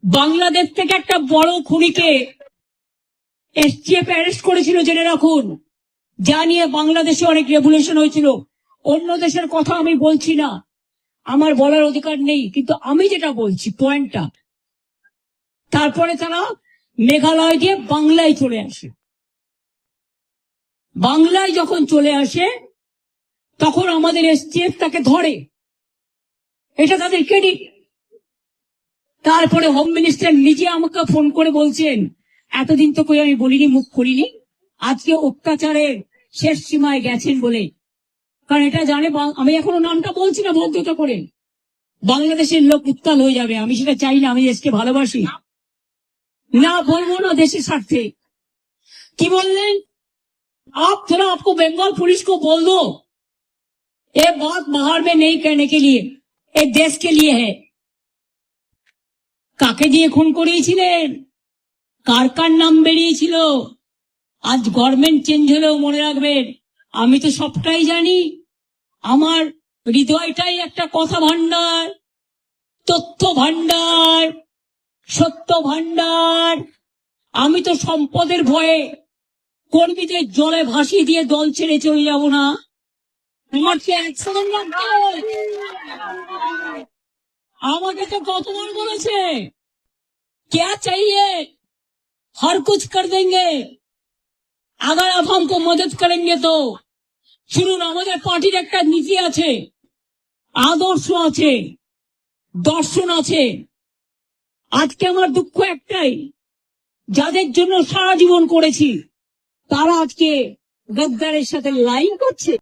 বাংলাদেশ থেকে একটা বড় খুনিকে এসটিএফ অ্যারেস্ট করেছিল, জেনে রাখুন। যা নিয়ে বাংলাদেশে অনেক রেভুলেশন হয়েছিল। অন্য দেশের কথা আমি বলছি না, আমার বলার অধিকার নেই, কিন্তু আমি যেটা বলছি পয়েন্টটা। তারপরে তারা মেঘালয় দিয়ে বাংলায় চলে আসে। বাংলায় যখন চলে আসে তখন আমাদের এসটিএফ তাকে ধরে, এটা তাদের ক্রেডিট। তারপরে হোম মিনিস্টার নিজে আমাকে ফোন করে বলছেন, এতদিন তো কই আমি বলিনি, মুখ করিনি, আজকে অত্যাচারের শেষ সীমায় গেছেন বলে। কারণ এটা জানে, আমি এখনো নামটা বলছি না ভদ্রতা করে, বাংলাদেশের লোক উত্তাল হয়ে যাবে। আমি সেটা চাই না, আমি দেশকে ভালোবাসি, না বলবো না দেশের স্বার্থে। কি বললেন? आप थोड़ा आपको बंगाल पुलिस को बोल दो, ये बात बाहर में नहीं कहने के लिए, ये देश के लिए है। কাকে দিয়ে খুন করিয়েছিলেন, কার কার নাম বেরিয়েছিল? আজ গভর্নমেন্ট চেঞ্জ হলেও মনে রাখবেন, আমি তো সবটাই জানি। আমার হৃদয়টাই একটা কথা ভান্ডার, তথ্য ভান্ডার, সত্য ভান্ডার। আমি তো সম্পদের ভয়ে কর্মীদের জলে ভাসিয়ে দিয়ে দল ছেড়ে চলে যাব না। আমাকে আমাকে তো কতবার বলেছে, क्या चाहिए हर कुछ कर देंगे अगर आप हमको मदद करेंगे तो। শুনুন, আমাদের পার্টির একটা নীতি আছে, আদর্শ আছে, দর্শন আছে। আজকে আমার দুঃখ একটাই, যাদের জন্য সারা জীবন করেছি তারা আজকে গদ্দারের সাথে লাইন করছে।